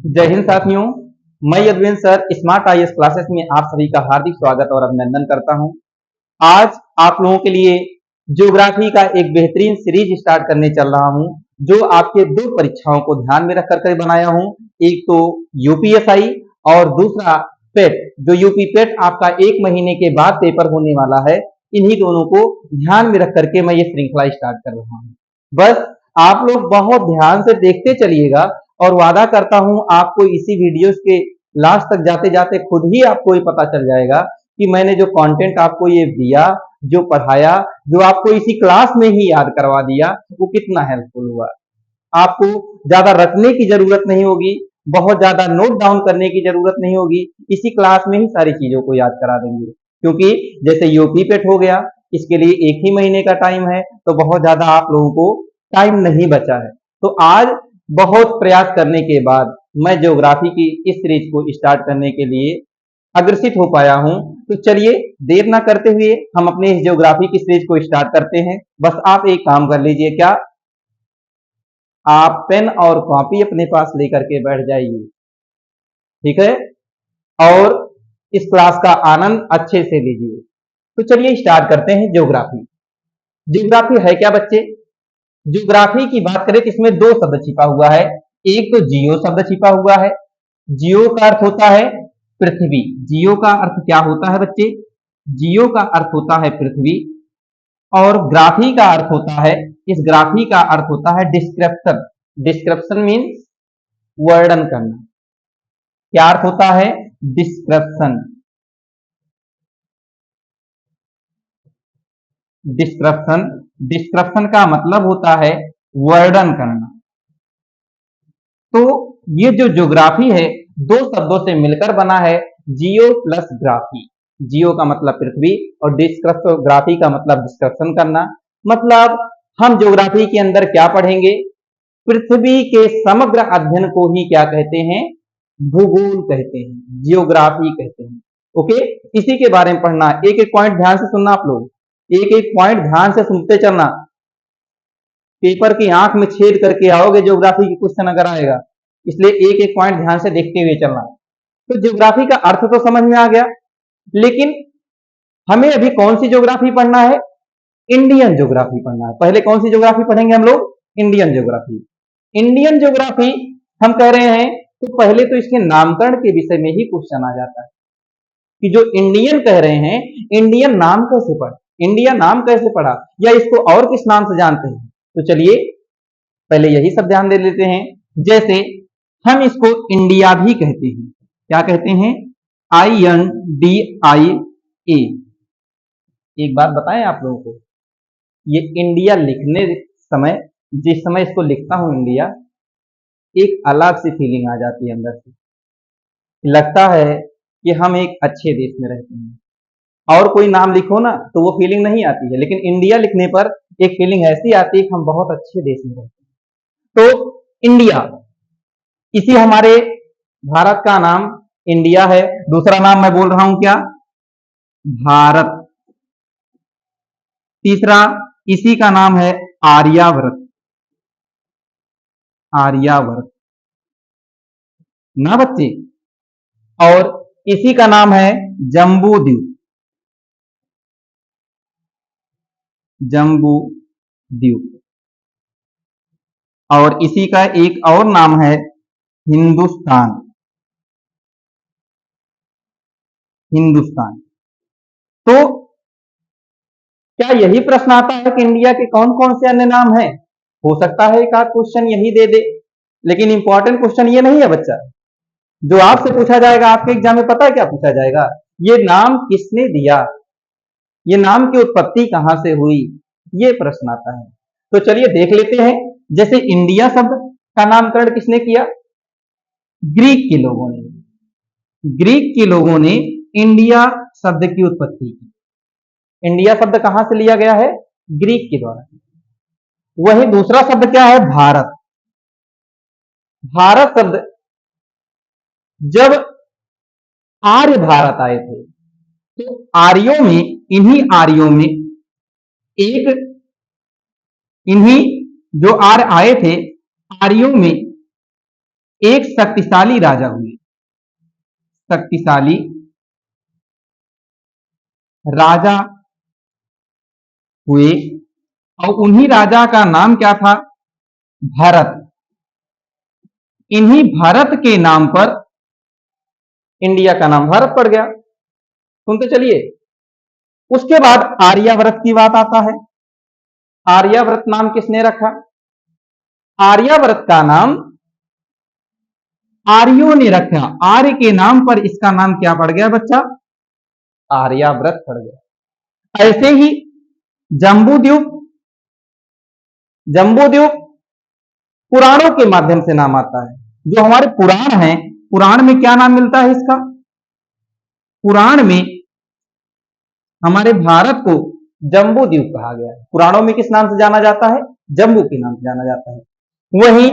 जय हिंद साथियों। मैं Yaduvendra sir smart IAS classes में आप सभी का हार्दिक स्वागत और अभिनंदन करता हूं। आज आप लोगों के लिए ज्योग्राफी का एक बेहतरीन सीरीज स्टार्ट करने चल रहा हूं, जो आपके दो परीक्षाओं को ध्यान में रख कर बनाया हूं। एक तो यूपीएसआई और दूसरा पेट, जो यूपी पेट आपका 1 महीने के बाद पेपर होने वाला है। इन्हीं दोनों को ध्यान में रख करके मैं ये श्रृंखला स्टार्ट कर रहा हूं। बस आप लोग बहुत ध्यान से देखते चलिएगा और वादा करता हूं आपको इसी वीडियोस के लास्ट तक जाते जाते खुद ही आपको ये पता चल जाएगा कि मैंने जो कंटेंट आपको ये दिया, जो पढ़ाया, जो आपको इसी क्लास में ही याद करवा दिया, वो कितना हेल्पफुल हुआ। आपको ज्यादा रटने की जरूरत नहीं होगी, बहुत ज्यादा नोट डाउन करने की जरूरत नहीं होगी। इसी क्लास में ही सारी चीजों को याद करा देंगे, क्योंकि जैसे यूपी पेट हो गया, इसके लिए 1 ही महीने का टाइम है, तो बहुत ज्यादा आप लोगों को टाइम नहीं बचा है। तो आज बहुत प्रयास करने के बाद मैं ज्योग्राफी की इस सीरीज को स्टार्ट करने के लिए अग्रसित हो पाया हूं। तो चलिए देर ना करते हुए हम अपने इस ज्योग्राफी की सीरीज को स्टार्ट करते हैं। बस आप एक काम कर लीजिए, क्या आप पेन और कॉपी अपने पास लेकर के बैठ जाइए, ठीक है, और इस क्लास का आनंद अच्छे से लीजिए। तो चलिए स्टार्ट करते हैं ज्योग्राफी। ज्योग्राफी है क्या बच्चे? ज्योग्राफी की बात करें तो इसमें दो शब्द छिपा हुआ है। एक तो जियो शब्द छिपा हुआ है। जियो का अर्थ होता है पृथ्वी। जियो का अर्थ क्या होता है बच्चे? जियो का अर्थ होता है पृथ्वी। और ग्राफी का अर्थ होता है, इस ग्राफी का अर्थ होता है डिस्क्रिप्शन। डिस्क्रिप्शन मीन्स वर्णन करना। क्या अर्थ होता है? डिस्क्रिप्शन। डिस्क्रिप्शन डिस्क्रिप्शन का मतलब होता है वर्णन करना। तो ये जो ज्योग्राफी है दो शब्दों से मिलकर बना है, जियो प्लस ग्राफी। जियो का मतलब पृथ्वी और ग्राफी का मतलब डिस्क्रिप्शन करना। मतलब हम ज्योग्राफी के अंदर क्या पढ़ेंगे? पृथ्वी के समग्र अध्ययन को ही क्या कहते हैं? भूगोल कहते हैं, जियोग्राफी कहते हैं। ओके, इसी के बारे में पढ़ना। एक एक पॉइंट ध्यान से सुनना आप लोग, एक एक पॉइंट ध्यान से सुनते चलना। पेपर की आंख में छेद करके आओगे ज्योग्राफी की क्वेश्चन अगर आएगा, इसलिए एक एक पॉइंट ध्यान से देखते हुए चलना। तो ज्योग्राफी का अर्थ तो समझ में आ गया, लेकिन हमें अभी कौन सी ज्योग्राफी पढ़ना है? इंडियन ज्योग्राफी पढ़ना है। पहले कौन सी ज्योग्राफी पढ़ेंगे हम लोग? Indian geography. इंडियन ज्योग्राफी हम कह रहे हैं तो पहले तो इसके नामकरण के विषय में ही क्वेश्चन आ जाता है कि जो इंडियन कह रहे हैं, इंडियन नाम कैसे पढ़ा, इंडिया नाम कैसे पढ़ा, या इसको और किस नाम से जानते हैं? तो चलिए पहले यही सब ध्यान दे लेते हैं। जैसे हम इसको इंडिया भी कहते हैं। क्या कहते हैं? INDIA। एक बात बताएं आप लोगों को, ये इंडिया लिखने समय, जिस समय इसको लिखता हूं इंडिया, एक अलग सी फीलिंग आ जाती है अंदर से। लगता है कि हम एक अच्छे देश में रहते हैं। और कोई नाम लिखो ना तो वो फीलिंग नहीं आती है, लेकिन इंडिया लिखने पर एक फीलिंग ऐसी आती है कि हम बहुत अच्छे देश में रहते हैं। तो इंडिया, इसी हमारे भारत का नाम इंडिया है। दूसरा नाम मैं बोल रहा हूं क्या? भारत। तीसरा इसी का नाम है आर्यावर्त। आर्यावर्त ना बच्चे। और इसी का नाम है जम्बू द्वीप। जम्बू द्वीप। और इसी का एक और नाम है हिंदुस्तान। हिंदुस्तान। तो क्या यही प्रश्न आता है कि इंडिया के कौन कौन से अन्य नाम हैं? हो सकता है एक आध क्वेश्चन यही दे दे, लेकिन इंपॉर्टेंट क्वेश्चन ये नहीं है बच्चा। जो आपसे पूछा जाएगा आपके एग्जाम में, पता है क्या पूछा जाएगा? ये नाम किसने दिया, ये नाम की उत्पत्ति कहां से हुई, ये प्रश्न आता है। तो चलिए देख लेते हैं। जैसे इंडिया शब्द का नामकरण किसने किया? ग्रीक के लोगों ने। ग्रीक के लोगों ने इंडिया शब्द की उत्पत्ति की। इंडिया शब्द कहां से लिया गया है? ग्रीक के द्वारा। वही दूसरा शब्द क्या है? भारत। भारत शब्द जब आर्य भारत आए थे, तो आर्यों में, इन्हीं आर्यों में एक, इन्हीं जो आर्य आए थे, आर्यों में एक शक्तिशाली राजा हुए, शक्तिशाली राजा हुए, और उन्हीं राजा का नाम क्या था? भरत। इन्हीं भरत के नाम पर इंडिया का नाम भारत पड़ गया। सुनते चलिए। उसके बाद आर्यावर्त की बात आता है। आर्यावर्त नाम किसने रखा? आर्यावर्त का नाम आर्यों ने रखा। आर्य के नाम पर इसका नाम क्या पड़ गया बच्चा? आर्यावर्त पड़ गया। ऐसे ही जम्बूद्वीप, जम्बूद्वीप पुराणों के माध्यम से नाम आता है। जो हमारे पुराण हैं, पुराण में क्या नाम मिलता है इसका? पुराण में हमारे भारत को जम्बूद्वीप कहा गया है। पुराणों में किस नाम से जाना जाता है? जम्बू के नाम से जाना जाता है। वहीं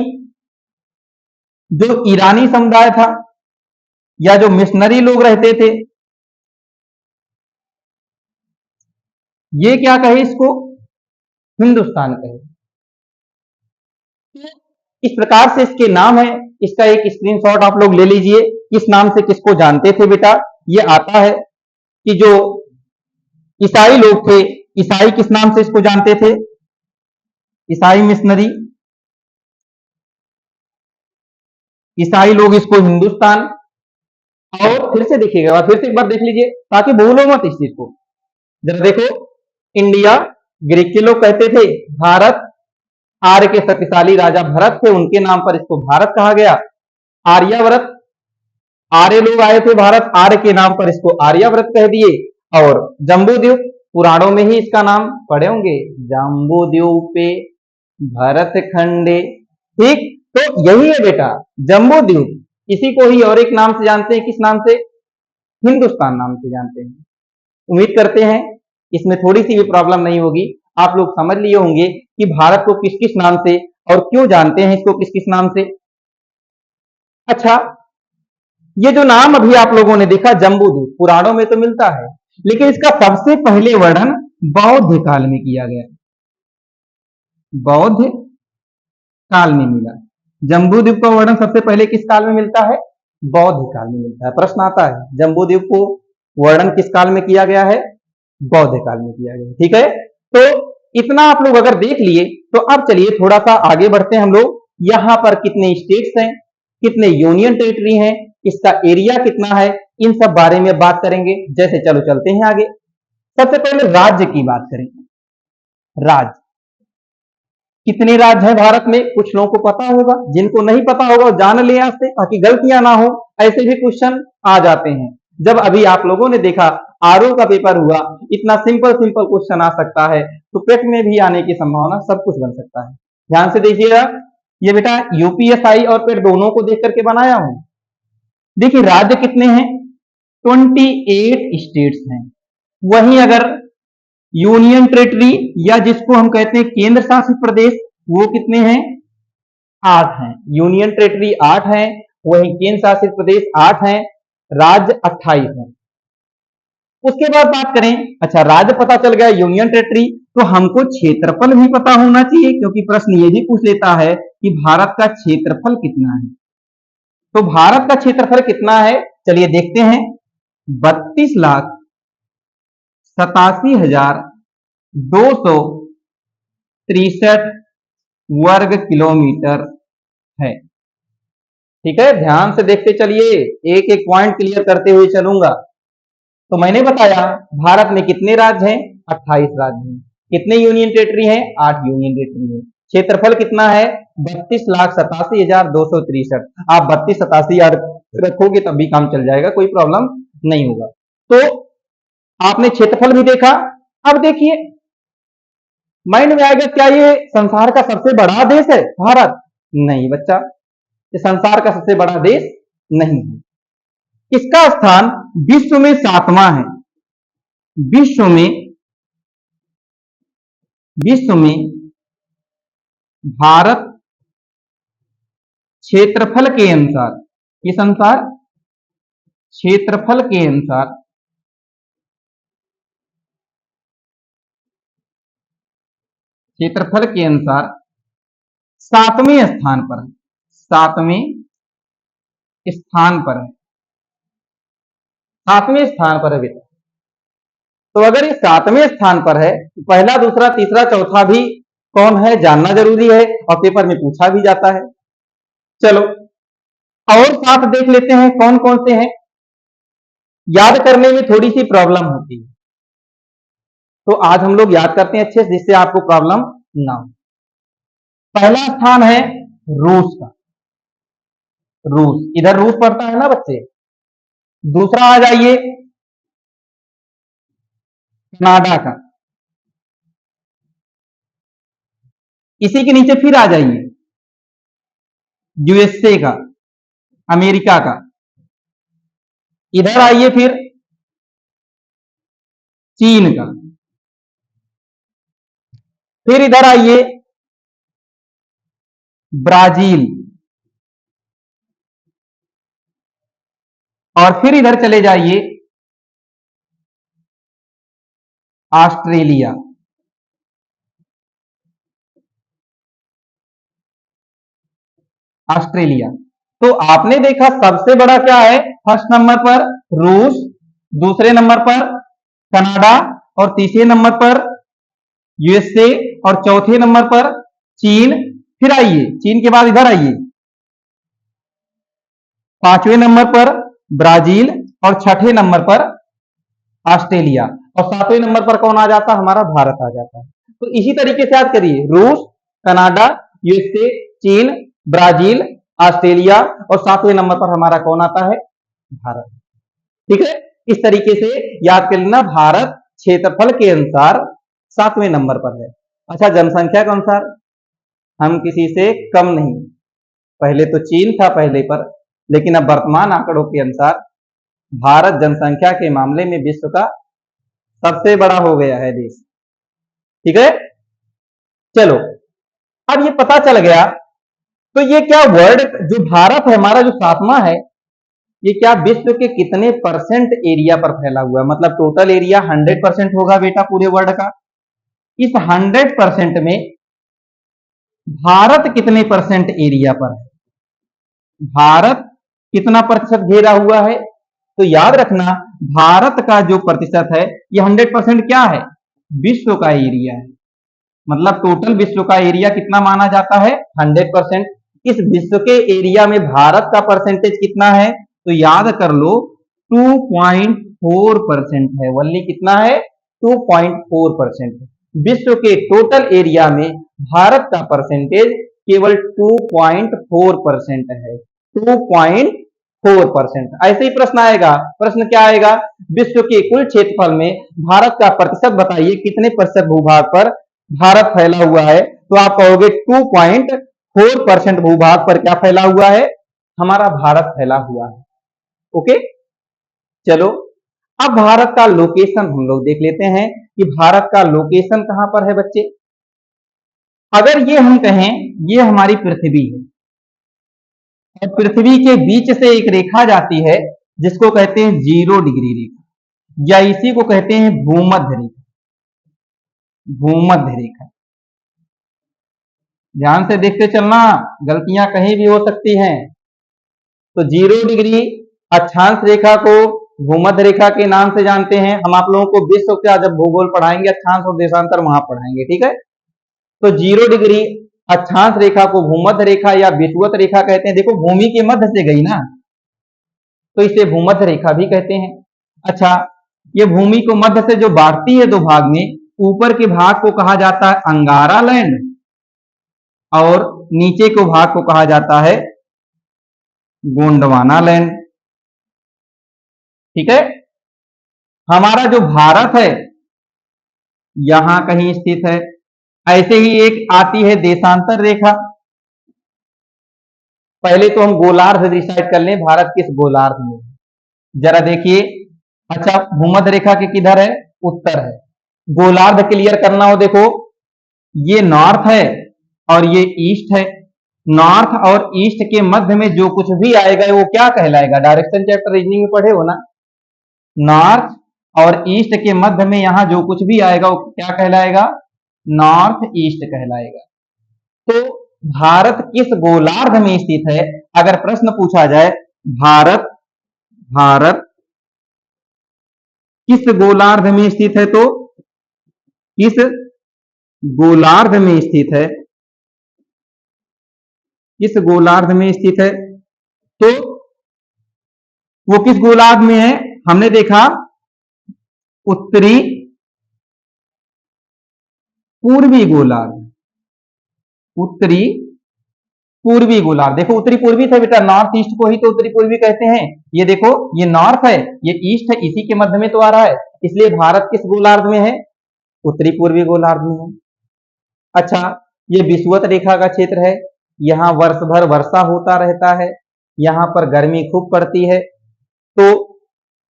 जो ईरानी समुदाय था या जो मिशनरी लोग रहते थे, ये क्या कहे इसको? हिंदुस्तान कहे। इस प्रकार से इसके नाम है। इसका एक स्क्रीनशॉट आप लोग ले लीजिए। किस नाम से किसको जानते थे बेटा? ये आता है कि जो ईसाई लोग थे, ईसाई किस नाम से इसको जानते थे? ईसाई मिशनरी, ईसाई लोग इसको हिंदुस्तान। और फिर से देखिएगा, फिर से एक बार देख लीजिए ताकि भूलो मत इस चीज को। जरा देखो, इंडिया ग्रीक के लोग कहते थे, भारत आर्य के शक्तिशाली राजा भरत थे, उनके नाम पर इसको भारत कहा गया। आर्यावर्त, आर्य लोग आए थे भारत, आर्य के नाम पर इसको आर्यावर्त कह दिए। और जम्बूद्वीप पुराणों में ही इसका नाम पढ़े होंगे, जम्बूद्वीपे भरत खंडे। ठीक, तो यही है बेटा जम्बूद्वीप। इसी को ही और एक नाम से जानते हैं, किस नाम से? हिंदुस्तान नाम से जानते हैं। उम्मीद करते हैं इसमें थोड़ी सी भी प्रॉब्लम नहीं होगी। आप लोग समझ लिए होंगे कि भारत को किस किस नाम से और क्यों जानते हैं इसको किस किस नाम से। अच्छा, ये जो नाम अभी आप लोगों ने देखा जम्बूद्वीप, पुराणों में तो मिलता है, लेकिन इसका सबसे पहले वर्णन बौद्ध काल में किया गया। बौद्ध काल में मिला। जम्बूद्वीप का वर्णन सबसे पहले किस काल में मिलता है? बौद्ध काल में मिलता है। प्रश्न आता है जम्बूद्वीप को वर्णन किस काल में किया गया है? बौद्ध काल में किया गया। ठीक है, तो इतना आप लोग अगर देख लिए तो अब चलिए थोड़ा सा आगे बढ़ते हैं हम लोग। यहां पर कितने स्टेट्स हैं, कितने यूनियन टेरिटरी हैं, इसका एरिया कितना है, इन सब बारे में बात करेंगे। जैसे चलो चलते हैं आगे। सबसे पहले राज्य की बात करेंगे। राज्य, कितने राज्य है भारत में? कुछ लोगों को पता होगा, जिनको नहीं पता होगा वो जान ले आज से, ताकि गलतियां ना हो। ऐसे भी क्वेश्चन आ जाते हैं। जब अभी आप लोगों ने देखा आरओ का पेपर हुआ, इतना सिंपल सिंपल क्वेश्चन आ सकता है, तो पेट में भी आने की संभावना सब कुछ बन सकता है। ध्यान से देखिएगा, ये बेटा यूपीएसआई और पेट दोनों को देख करके बनाया हूं। देखिए राज्य कितने हैं? 28 स्टेट्स हैं। वहीं अगर यूनियन टेरिटरी या जिसको हम कहते हैं केंद्र शासित प्रदेश, वो कितने हैं? 8 हैं। यूनियन टेरिटरी 8 हैं, वहीं केंद्र शासित प्रदेश 8 हैं, राज्य 28 हैं। उसके बाद बात करें, अच्छा राज्य पता चल गया, यूनियन टेरिटरी, तो हमको क्षेत्रफल भी पता होना चाहिए, क्योंकि प्रश्न ये भी पूछ लेता है कि भारत का क्षेत्रफल कितना है। तो भारत का क्षेत्रफल कितना है, चलिए देखते हैं। 32,87,263 वर्ग किलोमीटर है। ठीक है, ध्यान से देखते चलिए, एक एक पॉइंट क्लियर करते हुए चलूंगा। तो मैंने बताया भारत में कितने राज्य हैं? 28 राज्य हैं। कितने यूनियन टेरिटरी हैं? 8 यूनियन टेरिटरी हैं। क्षेत्रफल कितना है? 32,87,263। आप 32,87 याद रखोगे तब भी काम चल जाएगा, कोई प्रॉब्लम नहीं होगा। तो आपने क्षेत्रफल भी देखा। अब देखिए माइंड में आएगा, क्या ये संसार का सबसे बड़ा देश है भारत? नहीं बच्चा, ये संसार का सबसे बड़ा देश नहीं है। इसका स्थान विश्व में 7वां है। विश्व में भारत क्षेत्रफल के अनुसार, किस अनुसार? क्षेत्रफल के अनुसार 7वें स्थान पर है। 7वें स्थान पर है, 7वें स्थान पर है बेटा। तो अगर ये 7वें स्थान पर है तो पहला, दूसरा, तीसरा, चौथा भी कौन है जानना जरूरी है और पेपर में पूछा भी जाता है। चलो और 7 देख लेते हैं कौन कौन से हैं। याद करने में थोड़ी सी प्रॉब्लम होती है, तो आज हम लोग याद करते हैं अच्छे से जिससे आपको प्रॉब्लम ना हो। पहला स्थान है रूस का, रूस, इधर रूस पड़ता है ना बच्चे। दूसरा आ जाइए कनाडा का, इसी के नीचे फिर आ जाइए यूएसए का, अमेरिका का। इधर आइए फिर चीन का, फिर इधर आइए ब्राजील, और फिर इधर चले जाइए ऑस्ट्रेलिया। ऑस्ट्रेलिया। तो आपने देखा सबसे बड़ा क्या है, फर्स्ट नंबर पर रूस, दूसरे नंबर पर कनाडा, और तीसरे नंबर पर यूएसए, और चौथे नंबर पर चीन। फिर आइए चीन के बाद इधर आइए 5वें नंबर पर ब्राजील, और 6ठे नंबर पर ऑस्ट्रेलिया, और 7वें नंबर पर कौन आ जाता है, हमारा भारत आ जाता है। तो इसी तरीके से याद करिए, रूस, कनाडा, यूएसए, चीन, ब्राजील, ऑस्ट्रेलिया, और 7वें नंबर पर हमारा कौन आता है, भारत। ठीक है, इस तरीके से याद कर लेना। भारत क्षेत्रफल के अनुसार 7वें नंबर पर है। अच्छा, जनसंख्या के अनुसार हम किसी से कम नहीं। पहले तो चीन था पहले पर, लेकिन अब वर्तमान आंकड़ों के अनुसार भारत जनसंख्या के मामले में विश्व का सबसे बड़ा हो गया है देश। ठीक है, चलो अब ये पता चल गया। तो ये क्या वर्ल्ड जो भारत है हमारा जो 7वां है, ये क्या विश्व के कितने परसेंट एरिया पर फैला हुआ है, मतलब टोटल एरिया 100% होगा बेटा पूरे वर्ल्ड का। इस 100% में भारत कितने परसेंट एरिया पर है, भारत कितना प्रतिशत घेरा हुआ है। तो याद रखना, भारत का जो प्रतिशत है ये 100% क्या है, विश्व का एरिया है। मतलब टोटल विश्व का एरिया कितना माना जाता है, 100%। इस विश्व के एरिया में भारत का परसेंटेज कितना है, तो याद कर लो 2.4% है। वल्ली कितना है, 2.4%। विश्व के टोटल एरिया में भारत का परसेंटेज केवल 2.4% है, 2.4%। ऐसे ही प्रश्न आएगा, प्रश्न क्या आएगा, विश्व के कुल क्षेत्रफल में भारत का प्रतिशत बताइए, कितने प्रतिशत भूभाग पर भारत फैला हुआ है। तो आप कहोगे 2.4% भूभाग पर क्या फैला हुआ है, हमारा भारत फैला हुआ है। ओके, चलो अब भारत का लोकेशन हम लोग देख लेते हैं कि भारत का लोकेशन कहां पर है बच्चे। अगर ये हम कहें ये हमारी पृथ्वी है, और पृथ्वी के बीच से एक रेखा जाती है जिसको कहते हैं 0 डिग्री रेखा, या इसी को कहते हैं भूमध्य रेखा। भूमध्य रेखा, ध्यान से देखते चलना, गलतियां कहीं भी हो सकती हैं। तो 0 डिग्री अक्षांश रेखा को भूमध्य रेखा के नाम से जानते हैं। हम आप लोगों को विश्व का जब भूगोल पढ़ाएंगे, अक्षांश और देशांतर वहां पढ़ाएंगे, ठीक है। तो 0 डिग्री अक्षांश रेखा को भूमध्य रेखा या विषुवत रेखा कहते हैं। देखो भूमि के मध्य से गई ना, तो इसे भूमध्य रेखा भी कहते हैं। अच्छा, ये भूमि को मध्य से जो बांटती है दो भाग में, ऊपर के भाग को कहा जाता है अंगारा लैंड, और नीचे को भाग को कहा जाता है गोंडवाना लैंड। ठीक है, हमारा जो भारत है यहां कहीं स्थित है। ऐसे ही एक आती है देशांतर रेखा। पहले तो हम गोलार्ध डिसाइड कर लें, भारत किस गोलार्ध में, जरा देखिए। अच्छा, भूमध्य रेखा के किधर है, उत्तर है। गोलार्ध क्लियर करना हो, देखो ये नॉर्थ है और ये ईस्ट है। नॉर्थ और ईस्ट के मध्य में जो कुछ भी आएगा वो क्या कहलाएगा, डायरेक्शन चैप्टर रीजनिंग में पढ़े हो ना। नॉर्थ और ईस्ट के मध्य में यहां जो कुछ भी आएगा वो क्या कहलाएगा, नॉर्थ ईस्ट कहलाएगा। तो भारत किस गोलार्ध में स्थित है, अगर प्रश्न पूछा जाए भारत भारत किस गोलार्ध में स्थित है? तो किस गोलार्ध में स्थित है? किस गोलार्ध में स्थित है? तो वो किस गोलार्ध में है? हमने देखा उत्तरी पूर्वी गोलार्ध, उत्तरी पूर्वी गोलार्ध। देखो उत्तरी पूर्वी से बेटा, नॉर्थ ईस्ट को ही तो उत्तरी पूर्वी कहते हैं। ये देखो, ये नॉर्थ है, ये ईस्ट है, इसी के मध्य में तो आ रहा है, इसलिए भारत किस गोलार्ध में है? उत्तरी पूर्वी गोलार्ध में है। अच्छा, ये विषुवत रेखा का क्षेत्र है, यहाँ वर्ष भर वर्षा होता रहता है, यहाँ पर गर्मी खूब पड़ती है, तो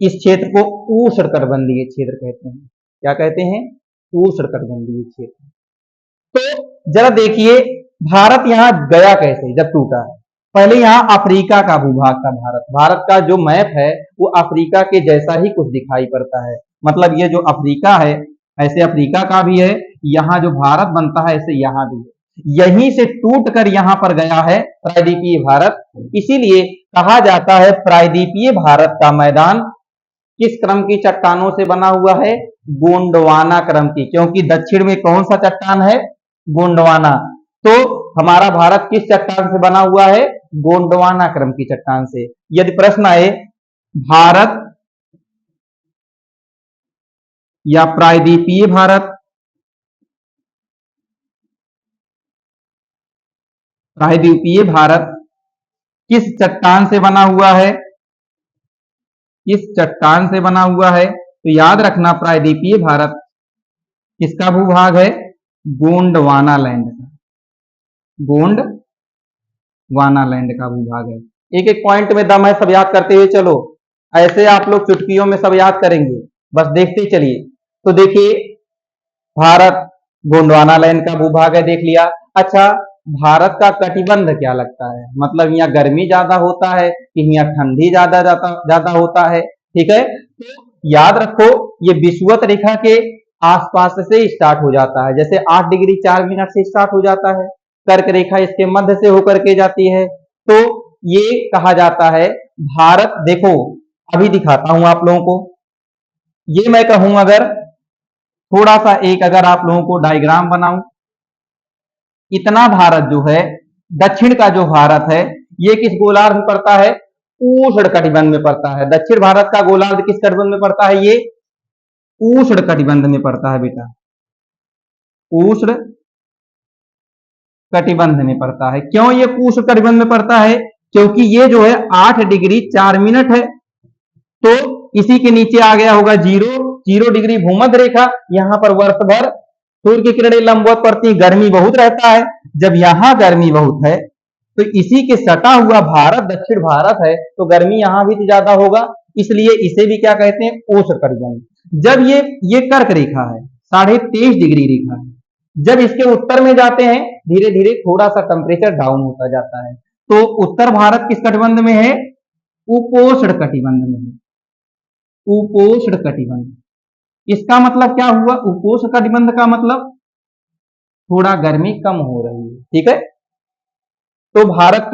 इस क्षेत्र को उष्णकटिबंधीय क्षेत्र कहते हैं। क्या कहते हैं? उष्णकटिबंधीय क्षेत्र। तो जरा देखिए, भारत यहाँ गया कैसे जब टूटा? पहले यहाँ अफ्रीका का भूभाग था। भारत का जो मैप है वो अफ्रीका के जैसा ही कुछ दिखाई पड़ता है। मतलब ये जो अफ्रीका है, ऐसे अफ्रीका का भी है, यहाँ जो भारत बनता है ऐसे यहाँ भी है। यहीं से टूट कर यहाँ पर गया है प्रायद्वीपीय भारत। इसीलिए कहा जाता है प्रायद्वीपीय भारत का मैदान किस क्रम की चट्टानों से बना हुआ है? गोंडवाना क्रम की, क्योंकि दक्षिण में कौन सा चट्टान है? गोंडवाना। तो हमारा भारत किस चट्टान से बना हुआ है? गोंडवाना क्रम की चट्टान से। यदि प्रश्न आए भारत या प्रायद्वीपीय भारत, प्रायद्वीपीय भारत किस चट्टान से बना हुआ है? किस चट्टान से बना हुआ है? तो याद रखना, प्रायद्वीपीय भारत किसका भूभाग है? गोंडवाना लैंड का, गोंडवाना लैंड का भूभाग है। एक एक पॉइंट में दम है, सब याद करते हुए चलो, ऐसे आप लोग चुटकियों में सब याद करेंगे, बस देखते चलिए। तो देखिए, भारत गोंडवाना लैंड का भूभाग है, देख लिया। अच्छा, भारत का कटिबंध क्या लगता है? मतलब यहाँ गर्मी ज्यादा होता है कि यहाँ ठंडी ज्यादा होता है? ठीक है, तो याद रखो, ये विषुवत रेखा के आसपास से स्टार्ट हो जाता है, जैसे 8 डिग्री 4 मिनट से स्टार्ट हो जाता है, कर्क रेखा इसके मध्य से होकर के जाती है। तो ये कहा जाता है भारत। देखो अभी दिखाता हूं आप लोगों को, ये मैं कहूं अगर थोड़ा सा एक अगर आप लोगों को डायग्राम बनाऊं, इतना भारत जो है, दक्षिण का जो भारत है, ये किस गोलार्ध में पड़ता है? उष्ण कटिबंध में पड़ता है। दक्षिण भारत का गोलार्ध किस कटिबंध में पड़ता है? ये उष्ण कटिबंध में पड़ता है बेटा, उष्ण कटिबंध में पड़ता है। क्यों ये उष्ण कटिबंध में पड़ता है? क्योंकि ये जो है 8 डिग्री 4 मिनट है, तो इसी के नीचे आ गया होगा 0 डिग्री भूमध्य रेखा। यहाँ पर वर्ष भर सूर्य की किरणें लंबवत पड़ती, गर्मी बहुत रहता है। जब यहाँ गर्मी बहुत है तो इसी के सटा हुआ भारत दक्षिण भारत है, तो गर्मी यहाँ भी ज्यादा होगा, इसलिए इसे भी क्या कहते हैं? उष्ण कटिबंध। जब ये कर्क रेखा है, 23.5 डिग्री रेखा है, जब इसके उत्तर में जाते हैं धीरे धीरे थोड़ा सा टेम्परेचर डाउन होता जाता है, तो उत्तर भारत किस कटिबंध में है? उपोष्ण कटिबंध में है, उपोष्ण कटिबंध। इसका मतलब क्या हुआ? उपोष्ण कटिबंध का मतलब थोड़ा गर्मी कम हो रही है। ठीक है, तो भारत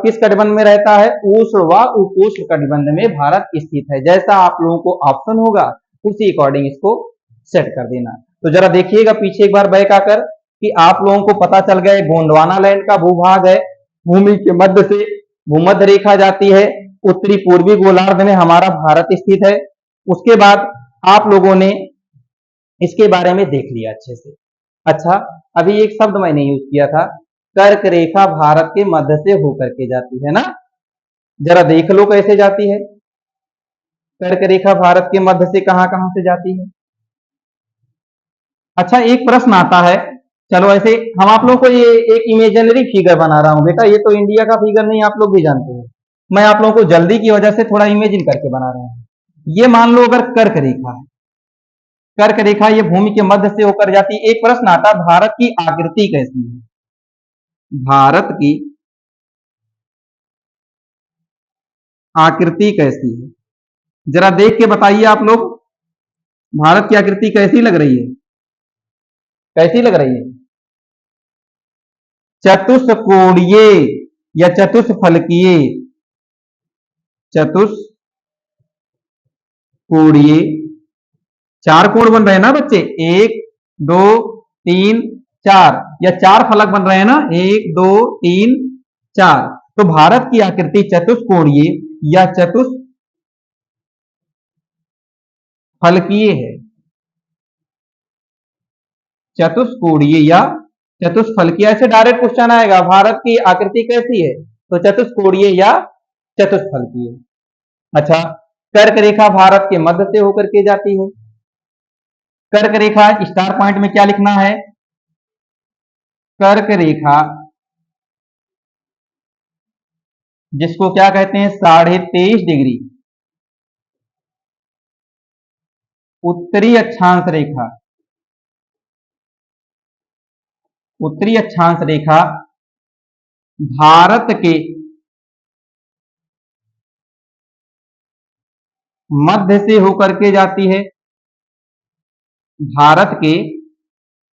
किस कटिबंध में रहता है? उष्ण व उपोष्ण कटिबंध में भारत स्थित है। जैसा आप लोगों को ऑप्शन होगा उसी अकॉर्डिंग इसको सेट कर देना। तो जरा देखिएगा पीछे एक बार बैक आकर, कि आप लोगों को पता चल गया गोंडवाना लैंड का भूभाग है, भूमि के मध्य से भूमध्य रेखा जाती है, उत्तरी पूर्वी गोलार्ध में हमारा भारत स्थित है। उसके बाद आप लोगों ने इसके बारे में देख लिया अच्छे से। अच्छा, अभी एक शब्द मैंने यूज किया था, कर्क रेखा भारत के मध्य से होकर के जाती है ना, जरा देख लो कैसे जाती है। कर्क रेखा भारत के मध्य से कहां कहां से जाती है? अच्छा, एक प्रश्न आता है, चलो ऐसे हम आप लोगों को ये एक इमेजिनरी फिगर बना रहा हूं बेटा, ये तो इंडिया का फिगर नहीं, आप लोग भी जानते हैं, मैं आप लोगों को जल्दी की वजह से थोड़ा इमेजिन करके बना रहा हूं। ये मान लो अगर कर्क रेखा है, कर्क रेखा ये भूमि के मध्य से होकर जाती है। एक प्रश्न आता है, भारत की आकृति कैसी है? भारत की आकृति कैसी है? जरा देख के बताइए आप लोग, भारत की आकृति कैसी लग रही है? कैसी लग रही है? चतुष्कोणीय या चतुष्फलकीय? चतुष्कोणीय, 4 कोण बन रहे हैं ना बच्चे, 1 2 3 4, या 4 फलक बन रहे हैं ना, 1 2 3 4। तो भारत की आकृति चतुष्कोणीय या चतुष्फलकीय है। चतुष्कोणीय या चतुष्फलकीय, ऐसे डायरेक्ट क्वेश्चन आएगा, भारत की आकृति कैसी है, तो चतुष्कोणीय या चतुष्फलकीय। अच्छा, कर्क रेखा भारत के मध्य से होकर के जाती है। कर्क रेखा स्टार पॉइंट में क्या लिखना है, कर्क रेखा जिसको क्या कहते हैं, 23.5 डिग्री उत्तरी अक्षांश रेखा, उत्तरी अक्षांश रेखा भारत के मध्य से होकर के जाती है, भारत के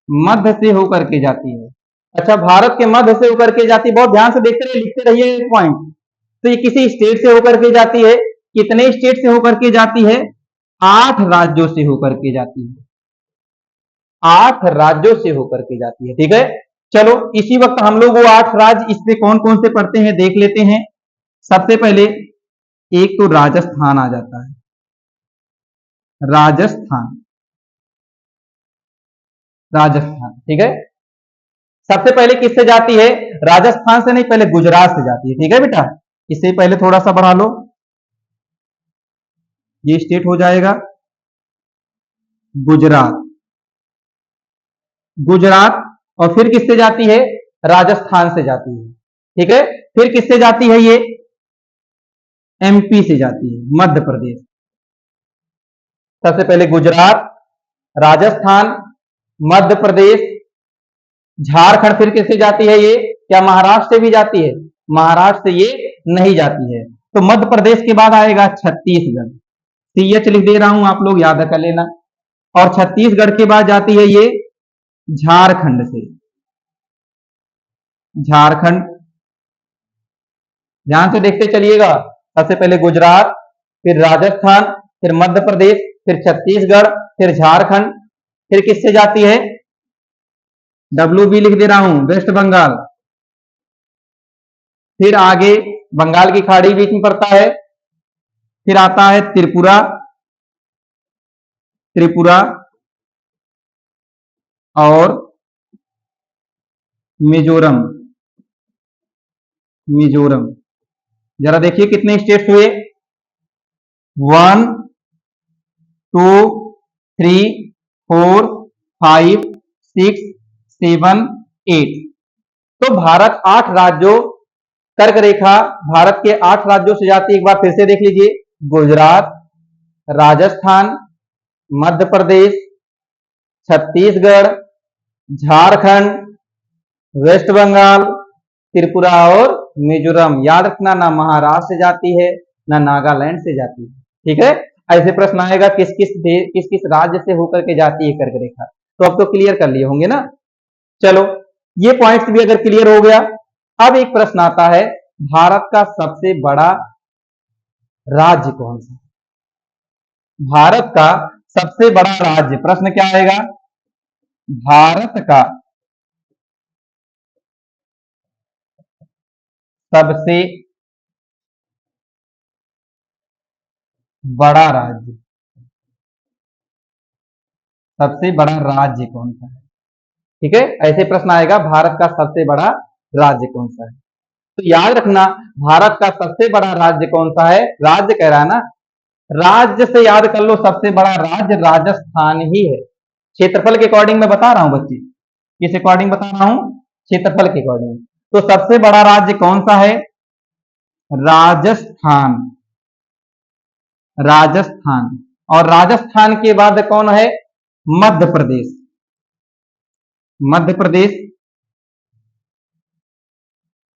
मध्य से होकर के जाती है। अच्छा, भारत के मध्य से होकर के जाती है, बहुत ध्यान से देखते रहिए, लिखते रहिए एक पॉइंट। तो ये किसी स्टेट से होकर के जाती है, कितने स्टेट से होकर के जाती है, 8 राज्यों से होकर के जाती है, 8 राज्यों से होकर के जाती है। ठीक है, चलो इसी वक्त हम लोग वो 8 राज्य इससे कौन कौन से पढ़ते हैं देख लेते हैं। सबसे पहले एक तो राजस्थान आ जाता है, राजस्थान, राजस्थान। ठीक है, सबसे पहले किससे जाती है, राजस्थान से नहीं, पहले गुजरात से जाती है। ठीक है बेटा, इससे पहले थोड़ा सा बढ़ा लो, ये स्टेट हो जाएगा गुजरात, गुजरात, और फिर किससे जाती है, राजस्थान से जाती है। ठीक है, फिर किससे जाती है, ये एमपी से जाती है, मध्य प्रदेश। सबसे पहले गुजरात, राजस्थान, मध्य प्रदेश, झारखंड, फिर किससे जाती है ये, क्या महाराष्ट्र से भी जाती है, महाराष्ट्र से ये नहीं जाती है। तो मध्य प्रदेश के बाद आएगा छत्तीसगढ़, सीएच लिख दे रहा हूं, आप लोग याद कर लेना। और छत्तीसगढ़ के बाद जाती है ये झारखंड से, झारखंड, ध्यान से देखते चलिएगा। सबसे पहले गुजरात, फिर राजस्थान, फिर मध्य प्रदेश, फिर छत्तीसगढ़, फिर झारखंड, फिर किससे जाती है, WB लिख दे रहा हूं, वेस्ट बंगाल, फिर आगे बंगाल की खाड़ी बीच में पड़ता है, फिर आता है त्रिपुरा, त्रिपुरा और मिजोरम, मिजोरम। जरा देखिए कितने स्टेट्स हुए, 1 2 3 4 5 6 7 8। तो भारत 8 राज्यों, कर्क रेखा भारत के 8 राज्यों से जाती है। एक बार फिर से देख लीजिए, गुजरात, राजस्थान, मध्य प्रदेश, छत्तीसगढ़, झारखंड, वेस्ट बंगाल, त्रिपुरा और मिजोरम। याद रखना, ना महाराष्ट्र से जाती है, ना नागालैंड से जाती है। ठीक है, ऐसे प्रश्न आएगा किस किस राज्य से होकर के जाती है कर्क रेखा। तो अब तो क्लियर कर लिए होंगे ना। चलो, ये पॉइंट्स भी अगर क्लियर हो गया, अब एक प्रश्न आता है, भारत का सबसे बड़ा राज्य कौन सा, भारत का सबसे बड़ा राज्य, प्रश्न क्या आएगा, भारत का सबसे बड़ा राज्य, सबसे बड़ा राज्य कौन सा है। ठीक है, ऐसे प्रश्न आएगा, भारत का सबसे बड़ा राज्य कौन सा है। तो याद रखना, भारत का सबसे बड़ा राज्य कौन सा है, राज्य कह रहा है ना, राज्य से याद कर लो, सबसे बड़ा राज्य राजस्थान ही है। क्षेत्रफल के अकॉर्डिंग मैं बता रहा हूं बच्चे, किस अकॉर्डिंग बता रहा हूं, क्षेत्रफल के अकॉर्डिंग। तो सबसे बड़ा राज्य कौन सा है, राजस्थान, राजस्थान। और राजस्थान के बाद कौन है, मध्य प्रदेश, मध्य प्रदेश।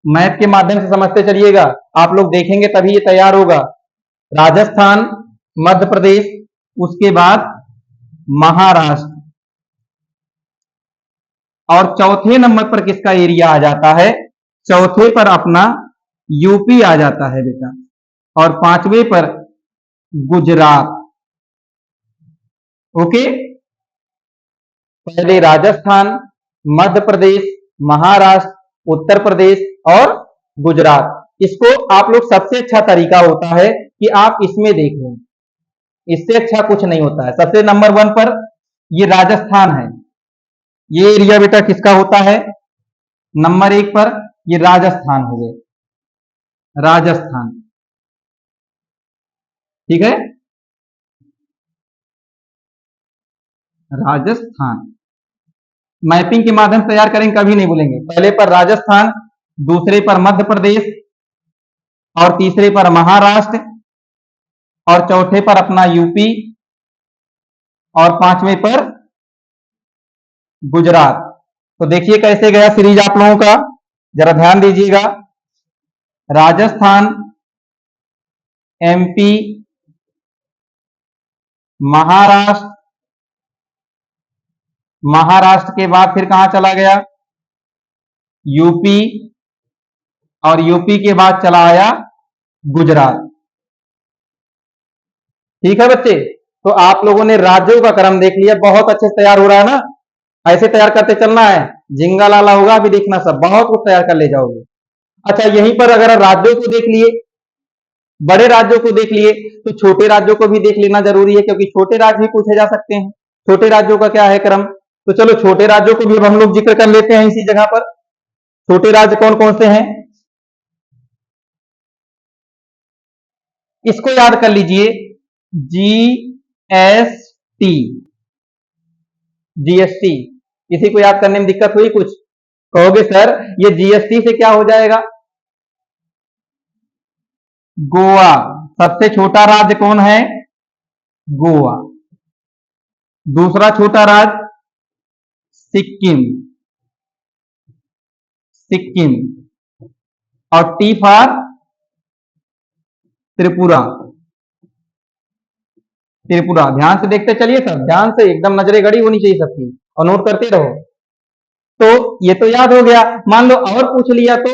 मैथ के माध्यम से समझते चलिएगा, आप लोग देखेंगे तभी ये तैयार होगा। राजस्थान, मध्य प्रदेश, उसके बाद महाराष्ट्र, और चौथे नंबर पर किसका एरिया आ जाता है, चौथे पर अपना यूपी आ जाता है बेटा, और पांचवें पर गुजरात। ओके, पहले राजस्थान, मध्य प्रदेश, महाराष्ट्र, उत्तर प्रदेश और गुजरात। इसको आप लोग सबसे अच्छा तरीका होता है कि आप इसमें देख लें, इससे अच्छा कुछ नहीं होता है। सबसे नंबर 1 पर ये राजस्थान है, ये एरिया बेटा किसका होता है? नंबर 1 पर ये राजस्थान हो गए, राजस्थान, ठीक है, राजस्थान। मैपिंग के माध्यम से तैयार करेंगे, कभी नहीं भूलेंगे। पहले पर राजस्थान, दूसरे पर मध्य प्रदेश और तीसरे पर महाराष्ट्र और चौथे पर अपना यूपी और पांचवें पर गुजरात। तो देखिए कैसे गया सीरीज आप लोगों का, जरा ध्यान दीजिएगा। राजस्थान, एमपी, महाराष्ट्र, महाराष्ट्र के बाद फिर कहां चला गया? यूपी, और यूपी के बाद चला आया गुजरात। ठीक है बच्चे, तो आप लोगों ने राज्यों का क्रम देख लिया, बहुत अच्छे से तैयार हो रहा है ना। ऐसे तैयार करते चलना है, झिंगा लाला होगा अभी देखना, सब बहुत कुछ तैयार कर ले जाओगे। अच्छा, यहीं पर अगर राज्यों को देख लिए, बड़े राज्यों को देख लिए, तो छोटे राज्यों को भी देख लेना जरूरी है, क्योंकि छोटे राज्य भी पूछे जा सकते हैं। छोटे राज्यों का क्या है क्रम, तो चलो छोटे राज्यों को भी अब हम लोग जिक्र कर लेते हैं इसी जगह पर। छोटे राज्य कौन कौन से हैं, इसको याद कर लीजिए। जीएसटी, जीएसटी, किसी को याद करने में दिक्कत हुई कुछ? कहोगे सर ये जीएसटी से क्या हो जाएगा? गोवा, सबसे छोटा राज्य कौन है? गोवा। दूसरा छोटा राज्य सिक्किम, सिक्किम, और टी फॉर त्रिपुरा, त्रिपुरा। ध्यान से देखते चलिए सब, ध्यान से एकदम नजरें गड़ी होनी चाहिए सबकी, और नोट करते रहो। तो ये तो याद हो गया। मान लो और पूछ लिया तो,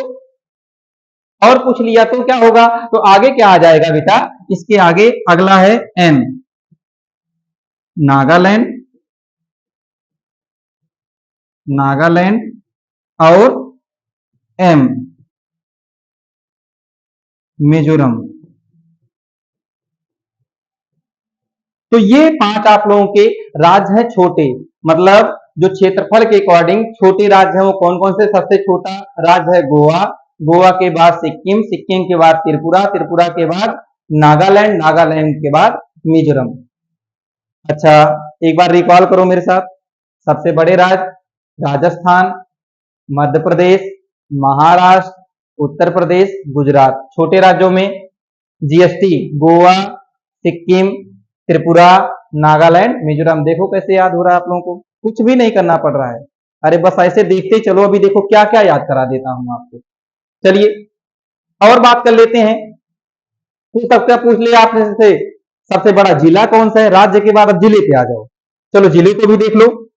और पूछ लिया तो क्या होगा? तो आगे क्या आ जाएगा बेटा? इसके आगे अगला है एन, नागालैंड, नागालैंड, और एम, मिजोरम। तो ये 5 आप लोगों के राज्य हैं छोटे, मतलब जो क्षेत्रफल के अकॉर्डिंग छोटे राज्य हैं वो कौन कौन से? सबसे छोटा राज्य है गोवा, गोवा के बाद सिक्किम, सिक्किम के बाद त्रिपुरा, त्रिपुरा के बाद नागालैंड, नागालैंड के बाद मिजोरम। अच्छा, एक बार रिकॉल करो मेरे साथ। सबसे बड़े राज्य राजस्थान, मध्य प्रदेश, महाराष्ट्र, उत्तर प्रदेश, गुजरात। छोटे राज्यों में जीएसटी गोवा, सिक्किम, त्रिपुरा, नागालैंड, मिजोरम। देखो कैसे याद हो रहा है आप लोगों को, कुछ भी नहीं करना पड़ रहा है। अरे बस ऐसे देखते चलो, अभी देखो क्या क्या याद करा देता हूं आपको। चलिए और बात कर लेते हैं। पूछ सकते पूछ लिया आपने से, सबसे बड़ा जिला कौन सा है? राज्य के बाद अब जिले पे आ जाओ। चलो जिले को भी देख लो,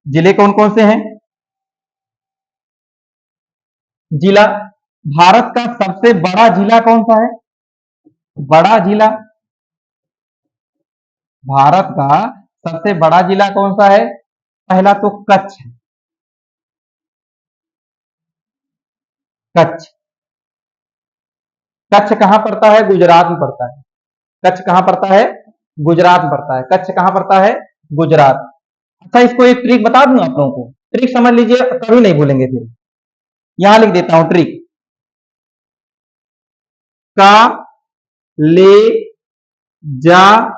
जिले कौन कौन से हैं? जिला, भारत का सबसे बड़ा जिला कौन सा है? बड़ा जिला, भारत का सबसे बड़ा जिला कौन सा है? पहला तो कच्छ, कच्छ। कच्छ कहां पड़ता है? गुजरात में पड़ता है। कच्छ कहां पड़ता है? गुजरात में पड़ता है। कच्छ कहां पड़ता है? गुजरात। अच्छा, इसको एक ट्रिक बता दूं आप लोगों को, ट्रिक समझ लीजिए, कभी नहीं भूलेंगे फिर। यहां लिख देता हूं ट्रिक, का, ले, जा,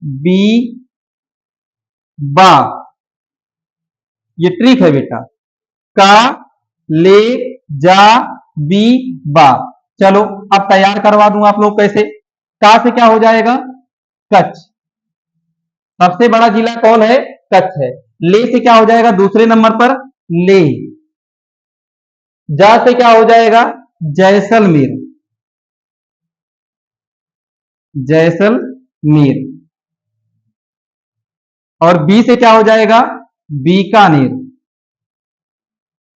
बी, बा। ये ट्रिक है बेटा, का, ले, जा, बी, बा। चलो अब तैयार करवा दूं आप लोग कैसे। का से क्या हो जाएगा? कच्छ, सबसे बड़ा जिला कौन है? कच्छ है। ले से क्या हो जाएगा दूसरे नंबर पर? ले। जा से क्या हो जाएगा? जैसलमेर, जैसलमेर। और बी से क्या हो जाएगा? बीकानेर,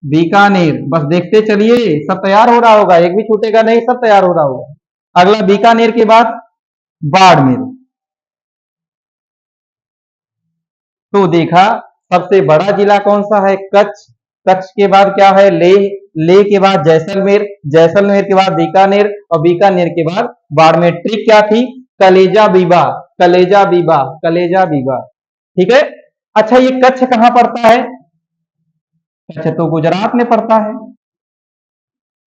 बीकानेर। बस देखते चलिए, सब तैयार हो रहा होगा, एक भी छूटेगा नहीं, सब तैयार हो रहा होगा। अगला बीकानेर के बाद बाड़मेर। तो देखा सबसे बड़ा जिला कौन सा है? कच्छ। कच्छ के बाद क्या है? लेह। लेह के बाद जैसलमेर। जैसलमेर के बाद बीकानेर और बीकानेर के बाद बाड़मेर। ट्रिक क्या थी? कलेजा बीबा, कलेजा बीबा, कलेजा बीबा। ठीक है। अच्छा, ये कच्छ कहां पड़ता है? कच्छ तो गुजरात में पड़ता है।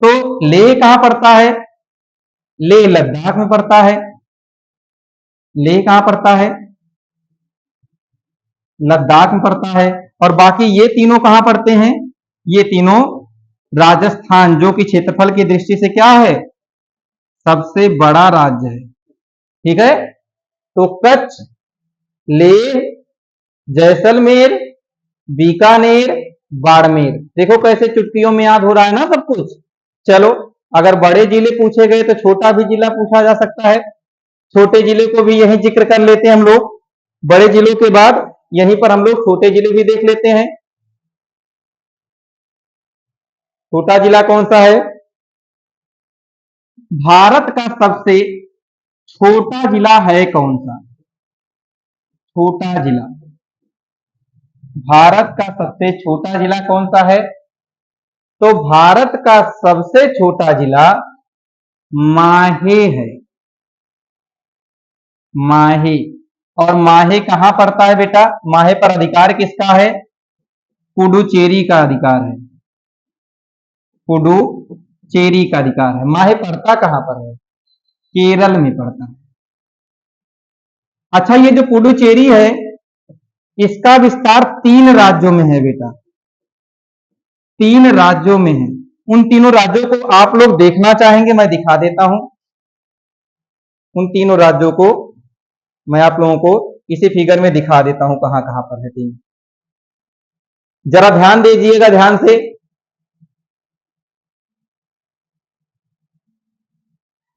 तो लेह कहां पड़ता है? लेह लद्दाख में पड़ता है। लेह कहां पड़ता है? लद्दाख में पड़ता है। और बाकी ये तीनों कहां पड़ते हैं? ये तीनों राजस्थान, जो कि क्षेत्रफल की दृष्टि से क्या है? सबसे बड़ा राज्य है। ठीक है। तो कच्छ, लेह, जैसलमेर, बीकानेर, बाड़मेर। देखो कैसे चुटकियों में याद हो रहा है ना सब कुछ। चलो, अगर बड़े जिले पूछे गए तो छोटा भी जिला पूछा जा सकता है। छोटे जिले को भी यही जिक्र कर लेते हैं हम लोग। बड़े जिलों के बाद यहीं पर हम लोग छोटे जिले भी देख लेते हैं। छोटा जिला कौन सा है? भारत का सबसे छोटा जिला है कौन सा? छोटा जिला, भारत का सबसे छोटा जिला कौन सा है? तो भारत का सबसे छोटा जिला माहे है। माहे। और माहे कहां पड़ता है बेटा? माहे पर अधिकार किसका है? पुडुचेरी का अधिकार है। पुडुचेरी का अधिकार है। माहे पड़ता कहां पर है? केरल में पड़ता है। अच्छा, ये जो पुडुचेरी है इसका विस्तार 3 राज्यों में है बेटा। 3 राज्यों में है। उन तीनों राज्यों को आप लोग देखना चाहेंगे, मैं दिखा देता हूं। उन तीनों राज्यों को मैं आप लोगों को इसी फिगर में दिखा देता हूं कहां कहां पर है 3। जरा ध्यान दीजिएगा ध्यान से।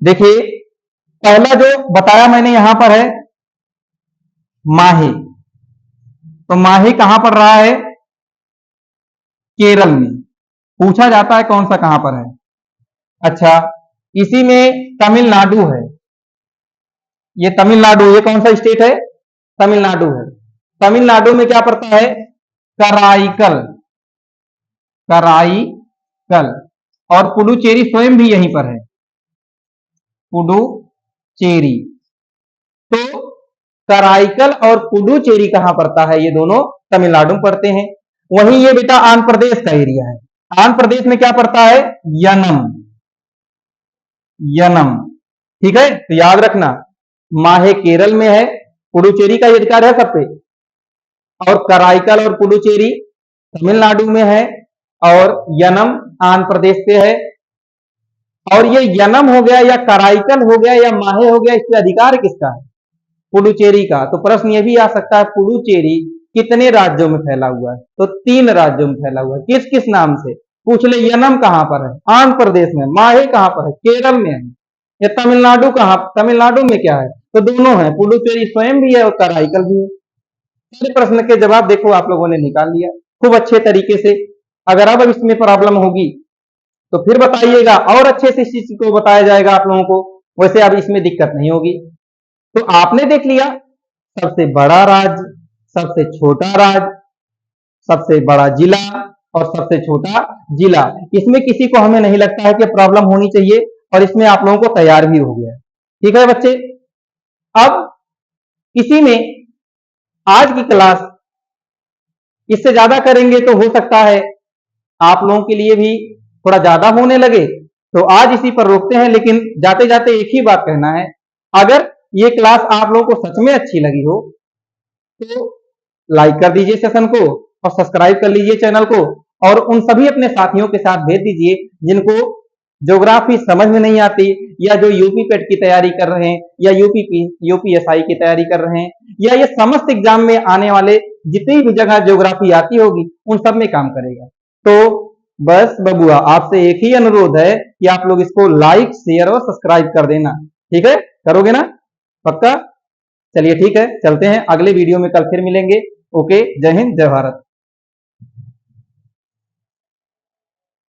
देखिए, पहला जो बताया मैंने यहां पर है माहे। तो माहे कहां पड़ रहा है? केरल में। पूछा जाता है कौन सा कहां पर है। अच्छा, इसी में तमिलनाडु है। ये तमिलनाडु, ये कौन सा स्टेट है? तमिलनाडु है। तमिलनाडु में क्या पड़ता है? कराईकल। कराईकल। और पुडुचेरी स्वयं भी यहीं पर है। पुडुचेरी। तो कराईकल और पुडुचेरी कहां पड़ता है? ये दोनों तमिलनाडु में पड़ते हैं। वहीं ये बेटा आंध्र प्रदेश का एरिया है। आंध्र प्रदेश में क्या पड़ता है? यनम। यनम। ठीक है। तो याद रखना, माहे केरल में है, पुडुचेरी का अधिकार है सब पे, और कराईकल और पुडुचेरी तमिलनाडु में है, और यनम आंध्र प्रदेश पे है। और ये यनम हो गया या कराईकल हो गया या माहे हो गया, इस पे अधिकार किसका है? पुडुचेरी का। तो प्रश्न ये भी आ सकता है, पुडुचेरी कितने राज्यों में फैला हुआ है? तो 3 राज्यों में फैला हुआ है। किस किस नाम से? पूछ ले। यनम कहां पर है? आंध्र प्रदेश में। माहे कहां पर है? केरल में है। या तमिलनाडु कहां? तमिलनाडु में क्या है? तो दोनों है, पुडुचेरी स्वयं भी है और कराईकल भी है। सारे प्रश्न के जवाब देखो आप लोगों ने निकाल लिया खूब अच्छे तरीके से। अगर अब इसमें प्रॉब्लम होगी तो फिर बताइएगा, और अच्छे से इस चीज को बताया जाएगा आप लोगों को। वैसे अब इसमें दिक्कत नहीं होगी। तो आपने देख लिया सबसे बड़ा राज्य, सबसे छोटा राज्य, सबसे बड़ा जिला और सबसे छोटा जिला। इसमें किसी को हमें नहीं लगता है कि प्रॉब्लम होनी चाहिए, और इसमें आप लोगों को तैयार भी हो गया है। ठीक है बच्चे। अब इसी में आज की क्लास इससे ज्यादा करेंगे तो हो सकता है आप लोगों के लिए भी थोड़ा ज्यादा होने लगे, तो आज इसी पर रोकते हैं। लेकिन जाते जाते एक ही बात कहना है, अगर ये क्लास आप लोगों को सच में अच्छी लगी हो तो लाइक कर दीजिए सेशन को, और सब्सक्राइब कर लीजिए चैनल को, और उन सभी अपने साथियों के साथ भेज दीजिए जिनको ज्योग्राफी समझ में नहीं आती, या जो यूपी पेट की तैयारी कर रहे हैं, या यूपीएसआई की तैयारी कर रहे हैं, या ये समस्त एग्जाम में आने वाले जितनी भी जगह ज्योग्राफी आती होगी उन सब में काम करेगा। तो बस बबुआ, आपसे एक ही अनुरोध है कि आप लोग इसको लाइक, शेयर और सब्सक्राइब कर देना। ठीक है, करोगे ना? पक्का? चलिए ठीक है, चलते हैं अगले वीडियो में, कल फिर मिलेंगे। ओके, जय हिंद, जय भारत।